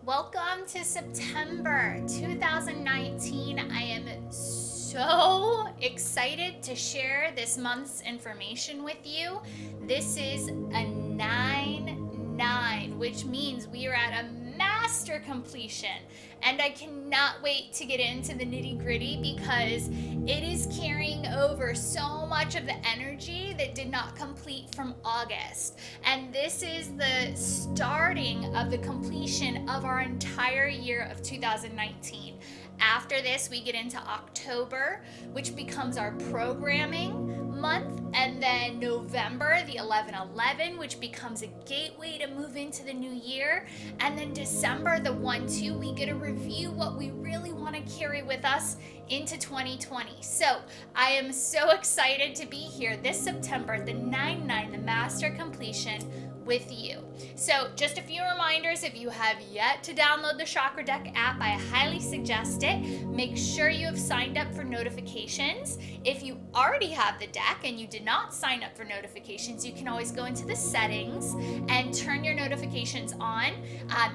Welcome to September 2019. I am so excited to share this month's information with you. This is a 9-9, which means we are at a master completion, and I cannot wait to get into the nitty-gritty because it is carrying over so much of the energy that did not complete from August, and this is the starting of the completion of our entire year of 2019. After this, we get into October, which becomes our programming month, and then November, the 11/11, which becomes a gateway to move into the new year, and then December, the 1/2, we get to review what we really want to carry with us into 2020. So I am so excited to be here this September, the 9/9, the master completion, with you. So just a few reminders: if you have yet to download the Chakra Deck app, I highly suggest it. Make sure you have signed up for notifications. If you already have the deck and you did not sign up for notifications, you can always go into the settings and turn your notifications on.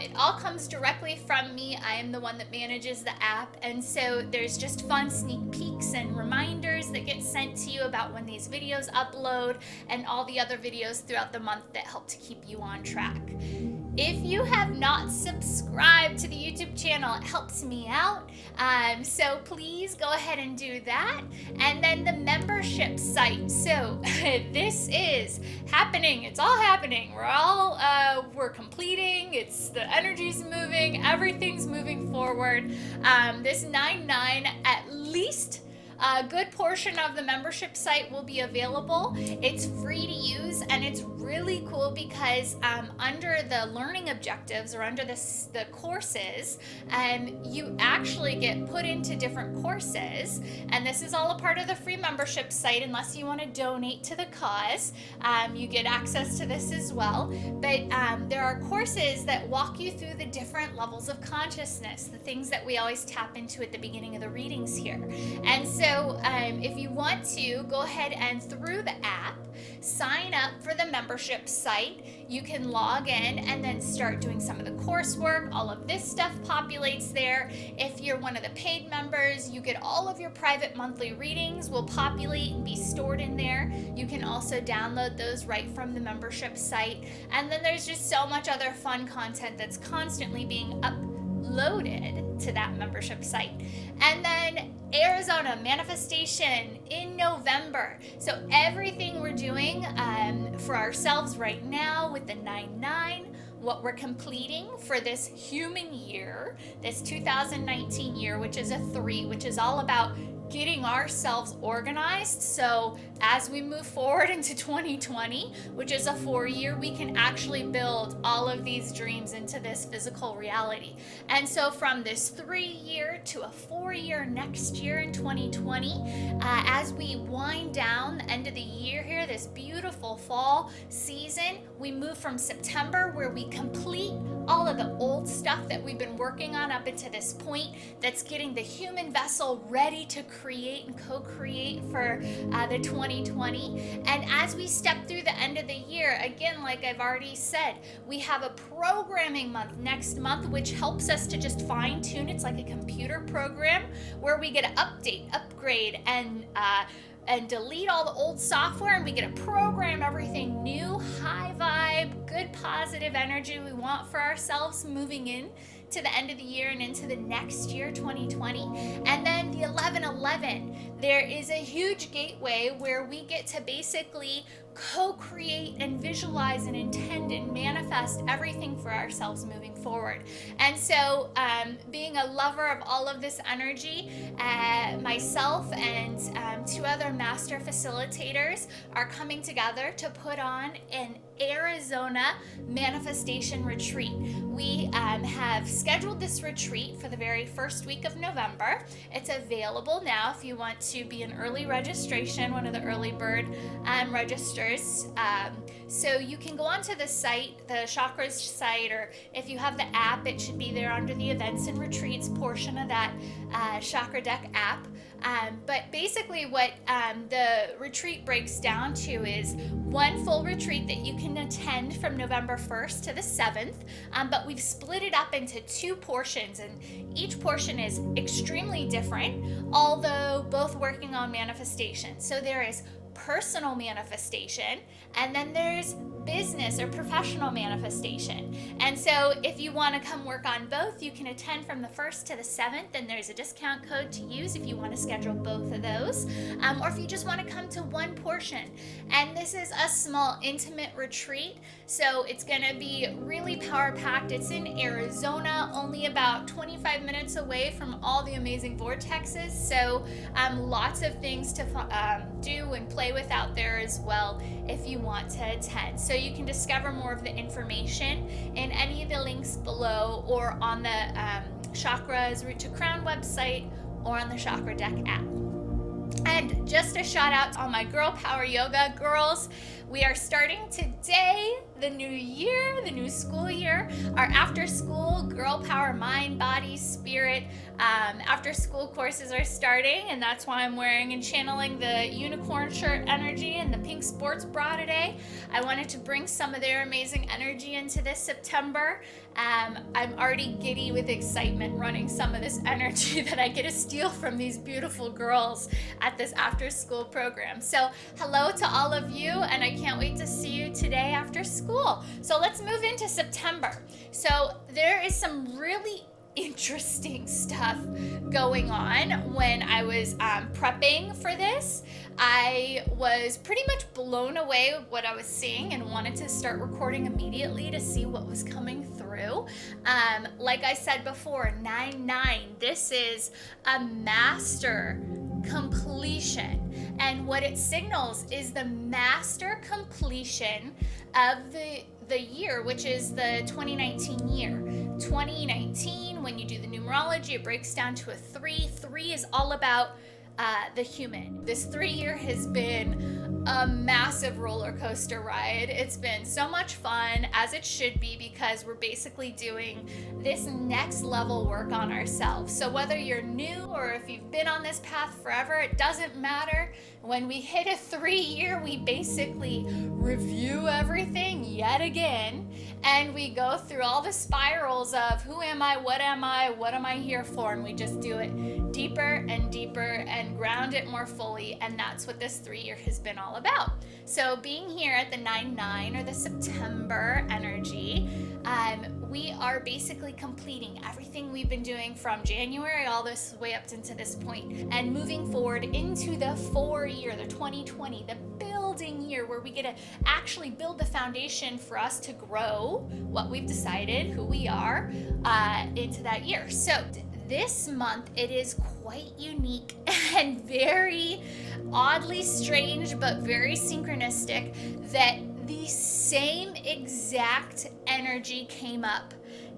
It all comes directly from me. I am the one that manages the app, and so there's just fun sneak peeks and reminders that get sent to you about when these videos upload and all the other videos throughout the month that help to keep you on track. If you have not subscribed to the YouTube channel, it helps me out. So please go ahead and do that. And then the membership site. So this is happening. It's all happening. We're completing. The energy's moving. Everything's moving forward. This 9/9, at least a good portion of the membership site will be available. It's free to use, and it's really cool because under the learning objectives, or under the courses, you actually get put into different courses, and this is all a part of the free membership site. Unless you want to donate to the cause, you get access to this as well. But there are courses that walk you through the different levels of consciousness, the things that we always tap into at the beginning of the readings here. And so if you want to, go ahead and through the app, sign up for the membership site. You can log in and then start doing some of the coursework. All of this stuff populates there. If you're one of the paid members, you get all of your private monthly readings will populate and be stored in there. You can also download those right from the membership site. And then there's just so much other fun content that's constantly being uploaded to that membership site. And then Arizona manifestation in November. So everything we're doing for ourselves right now with the 9/9, what we're completing for this human year, this 2019 year, which is a 3, which is all about getting ourselves organized. So as we move forward into 2020, which is a 4-year, we can actually build all of these dreams into this physical reality. And so from this 3-year to a 4-year next year in 2020, as we wind down the end of the year here, this beautiful fall season, we move from September, where we complete all of the old stuff that we've been working on up until this point, that's getting the human vessel ready to create and co-create for the 2020. And as we step through the end of the year, again, like I've already said, we have a programming month next month, which helps us to just fine tune. It's like a computer program where we get to update, upgrade, and delete all the old software, and we get to program everything new, high vibe, good positive energy we want for ourselves moving in to the end of the year and into the next year, 2020. And then the 11/11, there is a huge gateway where we get to basically co-create and visualize and intend and manifest everything for ourselves moving forward. And so being a lover of all of this energy, myself and 2 other master facilitators are coming together to put on an Arizona manifestation retreat. We have scheduled this retreat for the very first week of November. It's available now if you want to be an early registration, one of the early bird registers. So you can go onto the site, the Chakras site, or if you have the app, it should be there under the events and retreats portion of that Chakra Deck app. But basically what the retreat breaks down to is one full retreat that you can attend from November 1st to the 7th, but we've split it up into 2 portions, and each portion is extremely different, although both working on manifestation. So there is personal manifestation, and then there's business or professional manifestation. And so if you want to come work on both, you can attend from the 1st to the 7th, and there's a discount code to use if you want to schedule both of those, or if you just want to come to one portion. And this is a small intimate retreat, so it's going to be really power packed. It's in Arizona, only about 25 minutes away from all the amazing vortexes, so lots of things to do and play with out there as well if you want to attend. So you can discover more of the information in any of the links below, or on the Chakras Root to Crown website, or on the Chakra Deck app. And just a shout out to all my Girl Power Yoga girls. We are starting today the new year, the new school year. Our after school Girl Power Mind, Body, Spirit after school courses are starting, and that's why I'm wearing and channeling the unicorn shirt energy and the pink sports bra today. I wanted to bring some of their amazing energy into this September. I'm already giddy with excitement running some of this energy that I get to steal from these beautiful girls at this after school program. So hello to all of you, and I can't wait to see you today after school. So let's move into September. So there is some really interesting stuff going on when I was prepping for this. I was pretty much blown away with what I was seeing and wanted to start recording immediately to see what was coming through. Like I said before, 9/9, this is a master completion, and what it signals is the master completion of the year, which is the 2019 year. 2019, when you do the numerology, it breaks down to a 3. 3 is all about the human. This 3-year has been a massive roller coaster ride. It's been so much fun, as it should be, because we're basically doing this next level work on ourselves. So whether you're new or if you've been on this path forever, it doesn't matter. When we hit a 3-year, we basically review everything yet again, and we go through all the spirals of who am I, what am I here for, and we just do it deeper and deeper and ground it more fully, and that's what this 3-year has been all about. So being here at the 9/9, or the September energy, we are basically completing everything we've been doing from January all this way up into this point, and moving forward into the 4-year, the 2020, the building year, where we get to actually build the foundation for us to grow what we've decided, who we are, into that year. So this month, it is quite unique and very oddly strange, but very synchronistic, that the same exact energy came up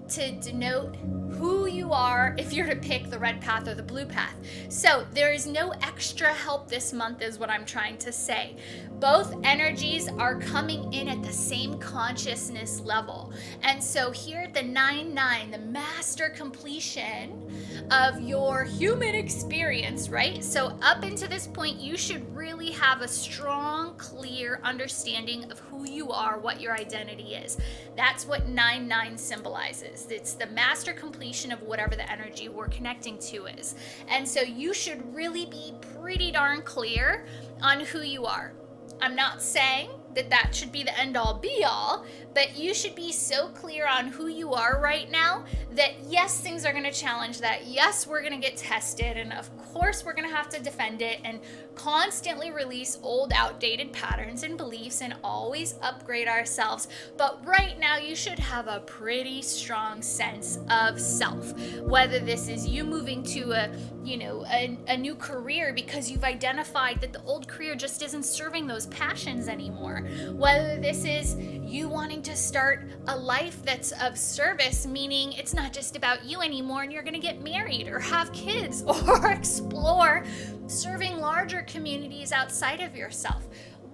to denote who you are if you're to pick the red path or the blue path. So there is no extra help this month, is what I'm trying to say. Both energies are coming in at the same consciousness level. And so here at the 9/9, the master completion of your human experience, right? So up into this point, you should really have a strong, clear understanding of who you are, what your identity is. That's what 9/9 symbolizes. It's the master completion of whatever the energy we're connecting to is. And so you should really be pretty darn clear on who you are. I'm not saying that should be the end all be all, but you should be so clear on who you are right now that yes, things are going to challenge that. Yes, we're going to get tested, and of course we're going to have to defend it and constantly release old outdated patterns and beliefs and always upgrade ourselves. But right now you should have a pretty strong sense of self, whether this is you moving to a new career because you've identified that the old career just isn't serving those passions anymore, whether this is you wanting to start a life that's of service, meaning it's not just about you anymore and you're going to get married or have kids or explore serving larger communities outside of yourself.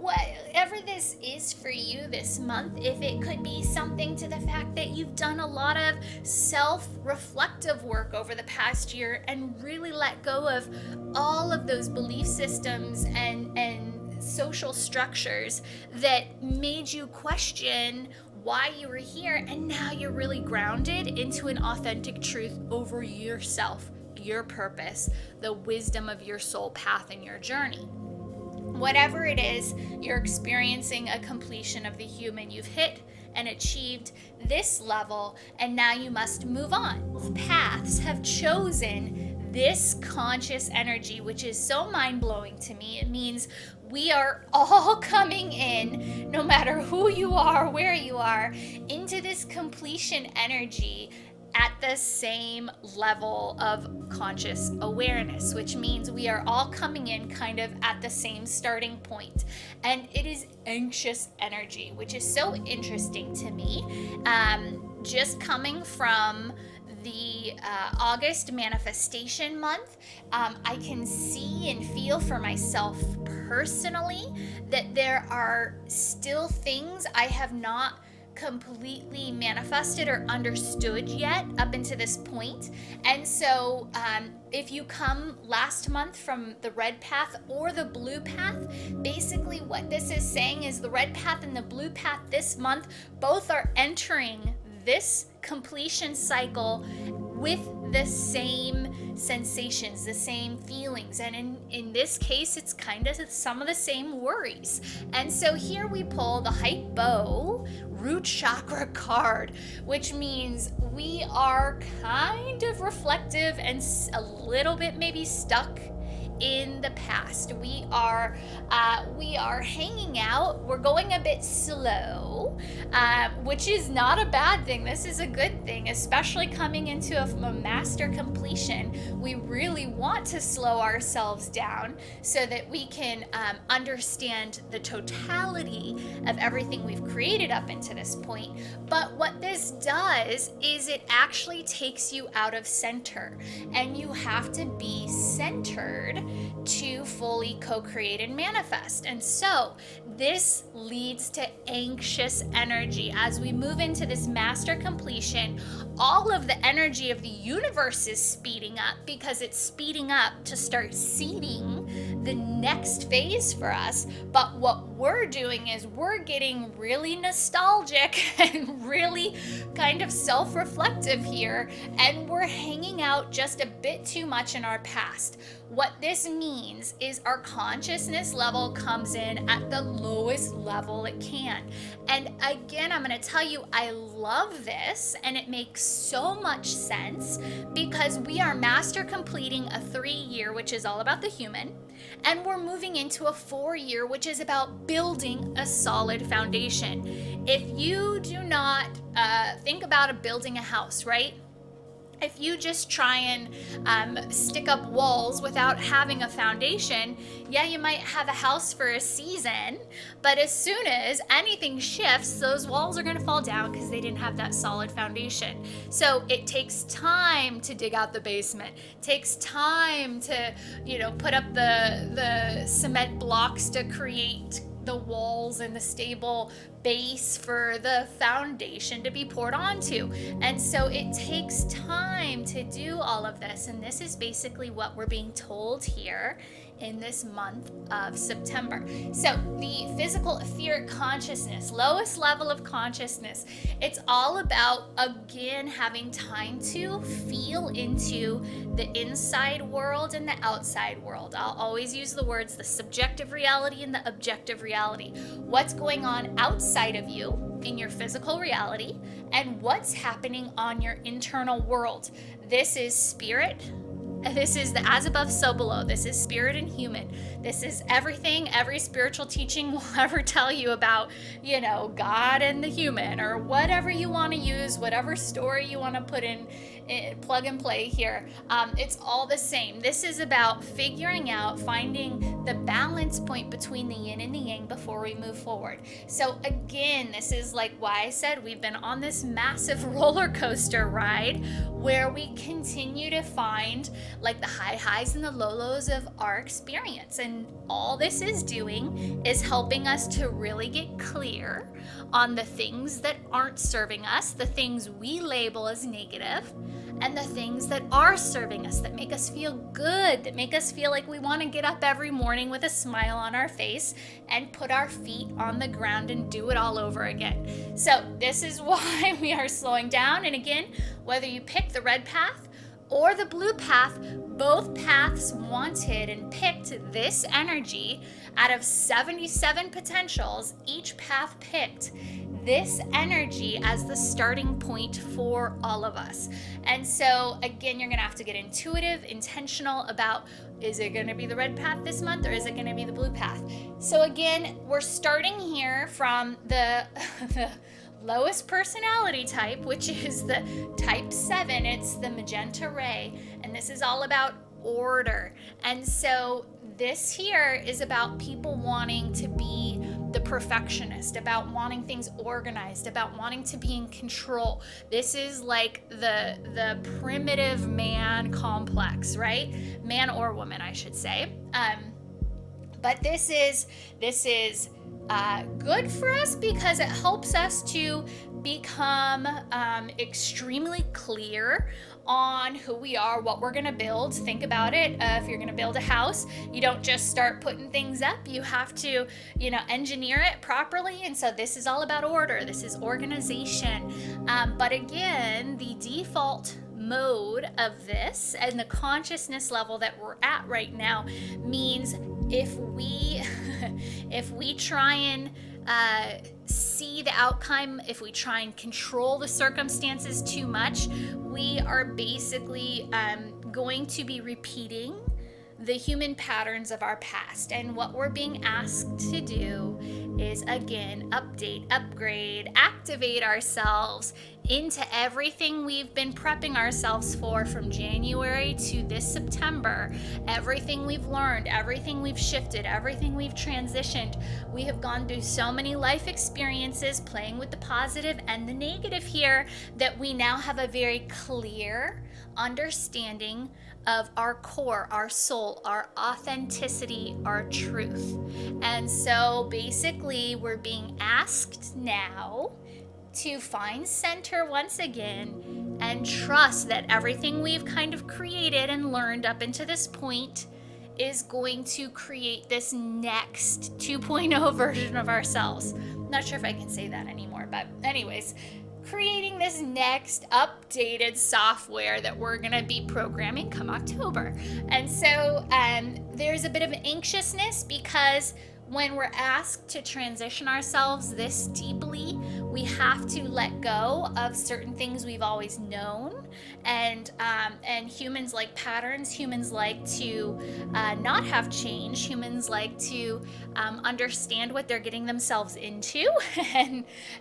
whatever this is for you this month, if it could be something to the fact that you've done a lot of self-reflective work over the past year and really let go of all of those belief systems and social structures that made you question why you were here, and now you're really grounded into an authentic truth over yourself, your purpose, the wisdom of your soul path and your journey. Whatever it is, you're experiencing a completion of the human. You've hit and achieved this level, and now you must move on. Paths have chosen this conscious energy, which is so mind-blowing to me. It means we are all coming in, no matter who you are, where you are, into this completion energy at the same level of conscious awareness, which means we are all coming in kind of at the same starting point. And it is anxious energy, which is so interesting to me. Just coming from the August manifestation month, I can see and feel for myself personally that there are still things I have not completely manifested or understood yet up until this point. And so if you come last month from the red path or the blue path, basically what this is saying is the red path and the blue path this month both are entering this completion cycle with the same sensations, the same feelings, and in this case it's kind of some of the same worries. And so here we pull the Hypo root chakra card, which means we are kind of reflective and a little bit maybe stuck in the past. We are hanging out. We're going a bit slow, which is not a bad thing. This is a good thing, especially coming into a master completion. We really want to slow ourselves down so that we can understand the totality of everything we've created up into this point. But what this does is it actually takes you out of center, and you have to be centered to fully co-create and manifest. And so this leads to anxious energy. As we move into this master completion, all of the energy of the universe is speeding up, because it's speeding up to start seeding the next phase for us. But what we're doing is we're getting really nostalgic and really kind of self-reflective here, and we're hanging out just a bit too much in our past. What this means is our consciousness level comes in at the lowest level it can. And again, I'm going to tell you, I love this, and it makes so much sense, because we are master completing a 3-year, which is all about the human, and we're moving into a 4-year, which is about building a solid foundation. If you do not think about building a house, right? If you just try and stick up walls without having a foundation, yeah, you might have a house for a season, but as soon as anything shifts, those walls are going to fall down because they didn't have that solid foundation. So it takes time to dig out the basement. It takes time to, put up the cement blocks to create the walls and the stable base for the foundation to be poured onto. And so it takes time to do all of this. And this is basically what we're being told here in this month of September. So the physical etheric consciousness, lowest level of consciousness, it's all about, again, having time to feel into the inside world and the outside world. I'll always use the words the subjective reality and the objective reality. What's going on outside of you in your physical reality, and what's happening on your internal world. This is spirit. This is the as above, so below. This is spirit and human. This is everything every spiritual teaching will ever tell you about, God and the human, or whatever you want to use, whatever story you want to put in plug and play here. It's all the same. This is about figuring out, finding the balance point between the yin and the yang before we move forward. So again, this is like why I said we've been on this massive roller coaster ride where we continue to find like the high highs and the low lows of our experience. And all this is doing is helping us to really get clear on the things that aren't serving us, the things we label as negative, and the things that are serving us, that make us feel good, that make us feel like we want to get up every morning with a smile on our face and put our feet on the ground and do it all over again. So this is why we are slowing down. And again, whether you pick the red path or the blue path, both paths wanted and picked this energy. Out of 77 potentials, each path picked this energy as the starting point for all of us. And so again, you're gonna have to get intuitive, intentional about, is it gonna be the red path this month or is it gonna be the blue path? So again, we're starting here from the lowest personality type, which is the type 7. It's the magenta ray, and this is all about order. And so this here is about people wanting to be the perfectionist, about wanting things organized, about wanting to be in control. This is like the primitive man complex, right? Man or woman, I should say. But this is good for us because it helps us to become extremely clear on who we are, what we're going to build. Think about it. If you're going to build a house, you don't just start putting things up. You have to, engineer it properly. And so this is all about order. This is organization. But again, the default mode of this and the consciousness level that we're at right now means if we try and see the outcome, if we try and control the circumstances too much, we are basically going to be repeating the human patterns of our past. And what we're being asked to do is, again, update, upgrade, activate ourselves into everything we've been prepping ourselves for from January to this September. Everything we've learned, everything we've shifted, everything we've transitioned. We have gone through so many life experiences playing with the positive and the negative here that we now have a very clear understanding of our core, our soul, our authenticity, our truth. And so basically we're being asked now to find center once again and trust that everything we've kind of created and learned up into this point is going to create this next 2.0 version of ourselves. I'm not sure if I can say that anymore, but anyways, creating this next updated software that we're going to be programming come October. And so there's a bit of anxiousness because when we're asked to transition ourselves this deeply, we have to let go of certain things we've always known. And humans like patterns. Humans like to not have change. Humans like to understand what they're getting themselves into.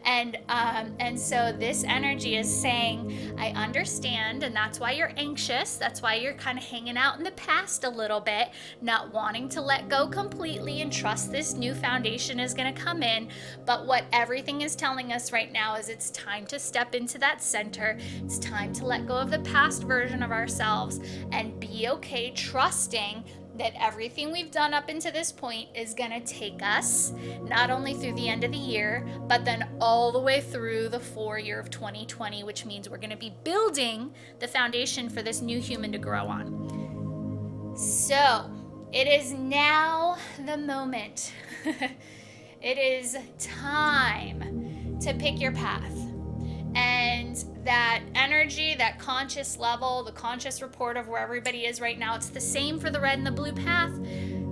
and so this energy is saying, I understand, and that's why you're anxious. That's why you're kind of hanging out in the past a little bit, not wanting to let go completely and trust this new foundation is going to come in. But what everything is telling us right now is it's time to step into that center. It's time to let go of the past version of ourselves and be okay trusting that everything we've done up into this point is going to take us not only through the end of the year, but then all the way through the 4 year of 2020, which means we're going to be building the foundation for this new human to grow on. So it is now the moment. It is time to pick your path. And that energy, that conscious level, the conscious report of where everybody is right now, it's the same for the red and the blue path.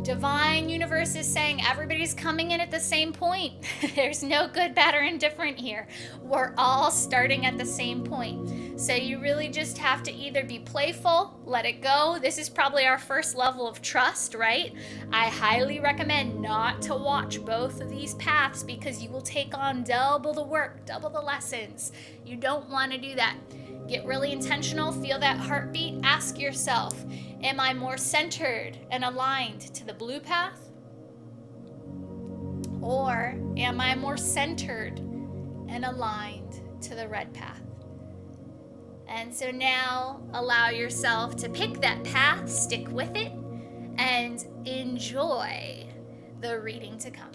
Divine universe is saying everybody's coming in at the same point. There's no good, bad, or indifferent here. We're all starting at the same point. So you really just have to either be playful, let it go. This is probably our first level of trust, right? I highly recommend not to watch both of these paths because you will take on double the work, double the lessons. You don't want to do that. Get really intentional, feel that heartbeat. Ask yourself, am I more centered and aligned to the blue path? Or am I more centered and aligned to the red path? And so now allow yourself to pick that path, stick with it, and enjoy the reading to come.